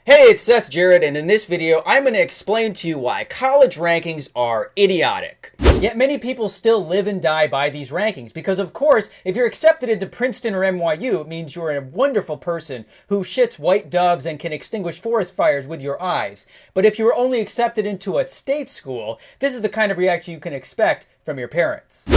Hey, it's Seth Jarrett, and in this video, I'm going to explain to you why college rankings are idiotic. Yet many people still live and die by these rankings because, of course, if you're accepted into Princeton or NYU, it means you're a wonderful person who shits white doves and can extinguish forest fires with your eyes. But if you were only accepted into a state school, this is the kind of reaction you can expect from your parents.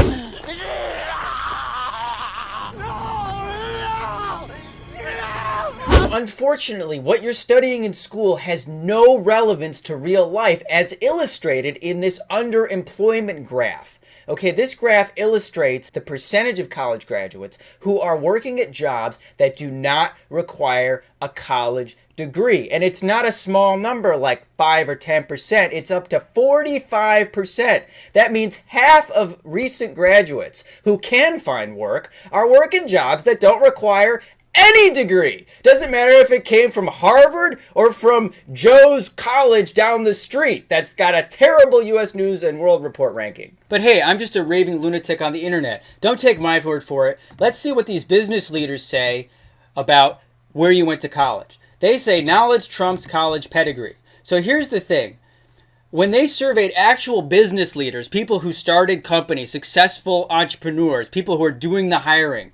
Unfortunately, what you're studying in school has no relevance to real life, as illustrated in this underemployment graph. Okay, this graph illustrates the percentage of college graduates who are working at jobs that do not require a college degree. And it's not a small number like 5 or 10%, it's up to 45%. That means half of recent graduates who can find work are working jobs that don't require any degree. Doesn't matter if it came from Harvard or from Joe's college down the street that's got a terrible US News and World Report ranking. But hey, I'm just a raving lunatic on the internet. Don't take my word for it. Let's see what these business leaders say about where you went to college. They say knowledge trumps college pedigree. So here's the thing. When they surveyed actual business leaders, people who started companies, successful entrepreneurs, people who are doing the hiring,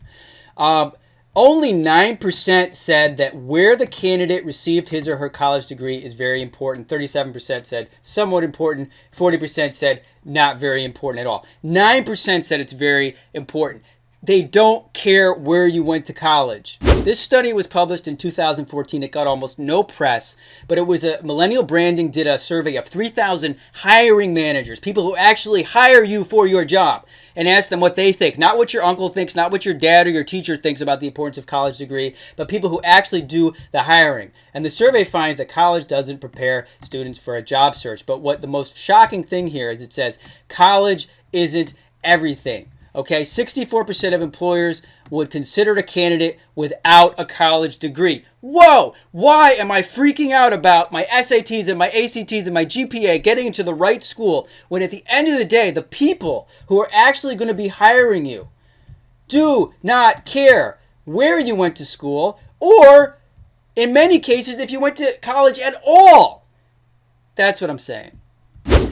only 9% said that where the candidate received his or her college degree is very important. 37% said somewhat important. 40% said not very important at all. 9% said it's very important. They don't care where you went to college. This study was published in 2014. It got almost no press, but it was Millennial Branding did a survey of 3,000 hiring managers, people who actually hire you for your job, and asked them what they think. Not what your uncle thinks, not what your dad or your teacher thinks about the importance of college degree, but people who actually do the hiring. And the survey finds that college doesn't prepare students for a job search. But what the most shocking thing here is it says college isn't everything. Okay, 64% of employers would consider a candidate without a college degree. Whoa! Why am I freaking out about my SATs and my ACTs and my GPA getting into the right school when at the end of the day, the people who are actually going to be hiring you do not care where you went to school or, in many cases, if you went to college at all? That's what I'm saying.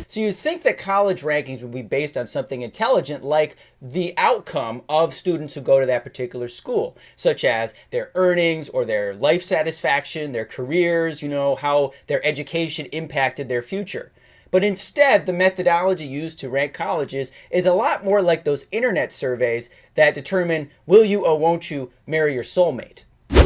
So you'd think that college rankings would be based on something intelligent like the outcome of students who go to that particular school, such as their earnings or their life satisfaction, their careers, how their education impacted their future. But instead, the methodology used to rank colleges is a lot more like those internet surveys that determine will you or won't you marry your soulmate.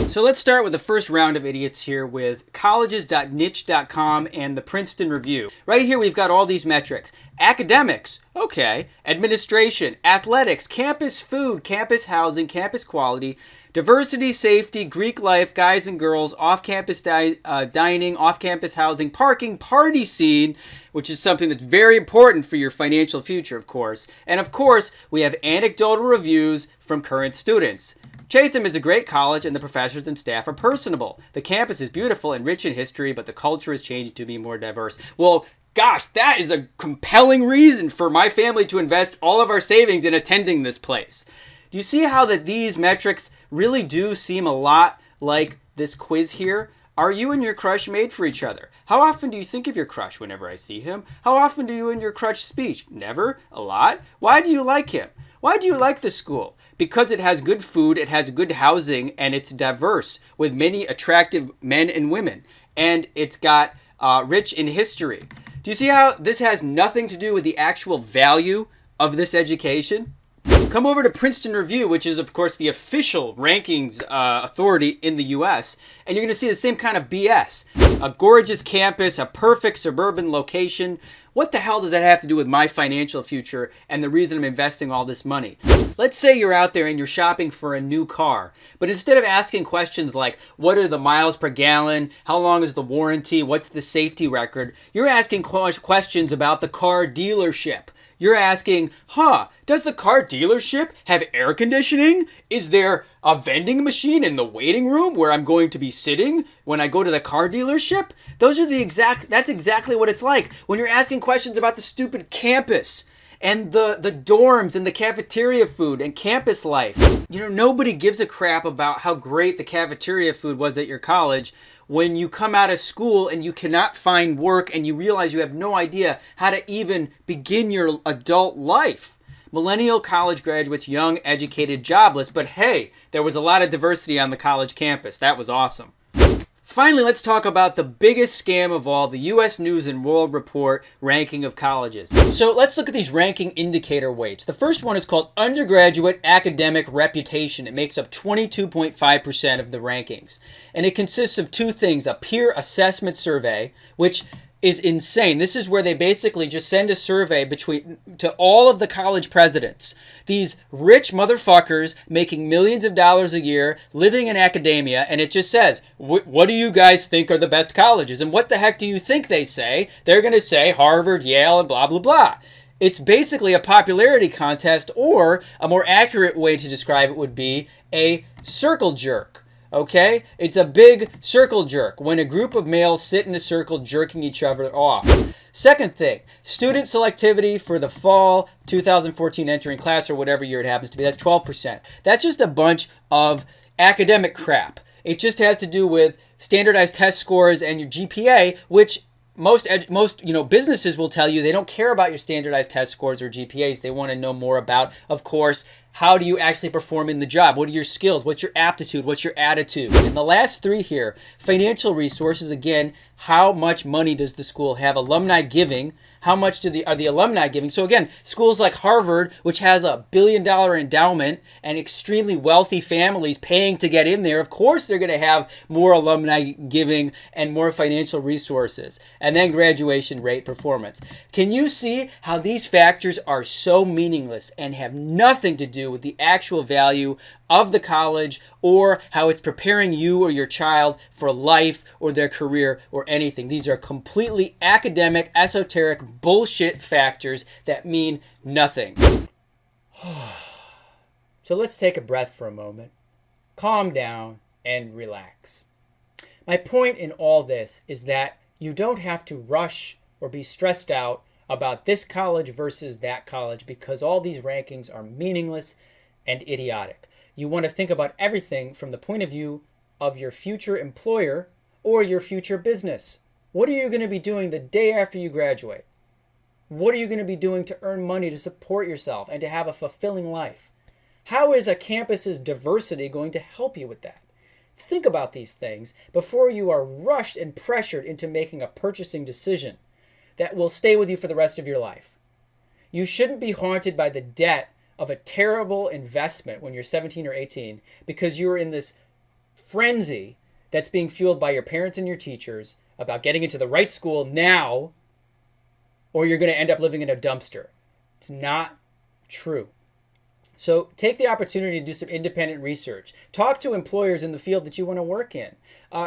So let's start with the first round of idiots here with colleges.niche.com and the Princeton Review. Right here we've got all these metrics. Academics, okay. Administration, athletics, campus food, campus housing, campus quality, diversity, safety, Greek life, guys and girls, off-campus dining, off-campus housing, parking, party scene, which is something that's very important for your financial future, of course. And of course, we have anecdotal reviews from current students. Chatham is a great college and the professors and staff are personable. The campus is beautiful and rich in history, but the culture is changing to be more diverse. Well, gosh, that is a compelling reason for my family to invest all of our savings in attending this place. Do you see how that these metrics really do seem a lot like this quiz here? Are you and your crush made for each other? How often do you think of your crush whenever I see him? How often do you and your crush speak? Never? A lot? Why do you like him? Why do you like the school? Because it has good food, it has good housing, and it's diverse with many attractive men and women. And it's got rich in history. Do you see how this has nothing to do with the actual value of this education? Come over to Princeton Review, which is, of course, the official rankings authority in the U.S., and you're going to see the same kind of BS. A gorgeous campus, a perfect suburban location. What the hell does that have to do with my financial future and the reason I'm investing all this money? Let's say you're out there and you're shopping for a new car, but instead of asking questions like, what are the miles per gallon? How long is the warranty? What's the safety record? You're asking questions about the car dealership. You're asking, does the car dealership have air conditioning? Is there a vending machine in the waiting room where I'm going to be sitting when I go to the car dealership? That's exactly what it's like when you're asking questions about the stupid campus and the dorms and the cafeteria food and campus life. Nobody gives a crap about how great the cafeteria food was at your college when you come out of school and you cannot find work and you realize you have no idea how to even begin your adult life. Millennial college graduates, young, educated, jobless, but hey, there was a lot of diversity on the college campus. That was awesome. Finally, let's talk about the biggest scam of all, the U.S. News and World Report ranking of colleges. So let's look at these ranking indicator weights. The first one is called undergraduate academic reputation. It makes up 22.5% of the rankings. And it consists of two things: a peer assessment survey, which is insane. This is where they basically just send a survey to all of the college presidents. These rich motherfuckers making millions of dollars a year, living in academia, and it just says, what do you guys think are the best colleges? And what the heck do you think they say? They're going to say Harvard, Yale, and blah, blah, blah. It's basically a popularity contest, or a more accurate way to describe it would be a circle jerk. Okay? It's a big circle jerk when a group of males sit in a circle jerking each other off. Second thing, student selectivity for the fall 2014 entering class, or whatever year it happens to be, that's 12%. That's just a bunch of academic crap. It just has to do with standardized test scores and your GPA, which most businesses will tell you they don't care about your standardized test scores or GPAs. They want to know more about, of course, how do you actually perform in the job? What are your skills? What's your aptitude? What's your attitude? And the last three here, financial resources, again, how much money does the school have? Alumni giving, how much are the alumni giving? So again, schools like Harvard, which has a $1 billion endowment and extremely wealthy families paying to get in there, of course they're going to have more alumni giving and more financial resources. And then graduation rate performance. Can you see how these factors are so meaningless and have nothing to do with the actual value of the college, or how it's preparing you or your child for life or their career or anything? These are completely academic, esoteric bullshit factors that mean nothing. So let's take a breath for a moment, calm down, and relax. My point in all this is that you don't have to rush or be stressed out about this college versus that college, because all these rankings are meaningless and idiotic. You want to think about everything from the point of view of your future employer or your future business. What are you going to be doing the day after you graduate? What are you going to be doing to earn money to support yourself and to have a fulfilling life? How is a campus's diversity going to help you with that? Think about these things before you are rushed and pressured into making a purchasing decision that will stay with you for the rest of your life. You shouldn't be haunted by the debt of a terrible investment when you're 17 or 18 because you're in this frenzy that's being fueled by your parents and your teachers about getting into the right school now, or you're going to end up living in a dumpster. It's not true. So take the opportunity to do some independent research. Talk to employers in the field that you want to work in.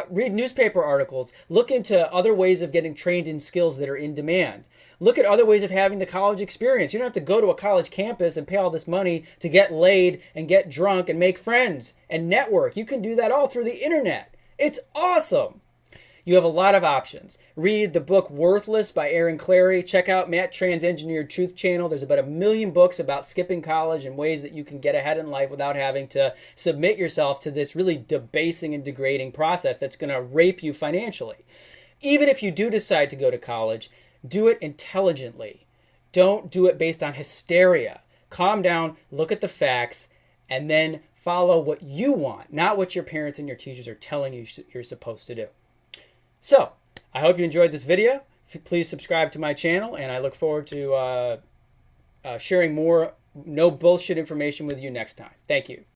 Read newspaper articles. Look into other ways of getting trained in skills that are in demand. Look at other ways of having the college experience. You don't have to go to a college campus and pay all this money to get laid and get drunk and make friends and network. You can do that all through the internet. It's awesome. You have a lot of options. Read the book Worthless by Aaron Clarey. Check out Matt Tran's Engineered Truth channel. There's about 1 million books about skipping college and ways that you can get ahead in life without having to submit yourself to this really debasing and degrading process that's going to rape you financially. Even if you do decide to go to college, do it intelligently. Don't do it based on hysteria. Calm down, look at the facts, and then follow what you want, not what your parents and your teachers are telling you you're supposed to do. So, I hope you enjoyed this video. Please subscribe to my channel, and I look forward to sharing more no bullshit information with you next time. Thank you.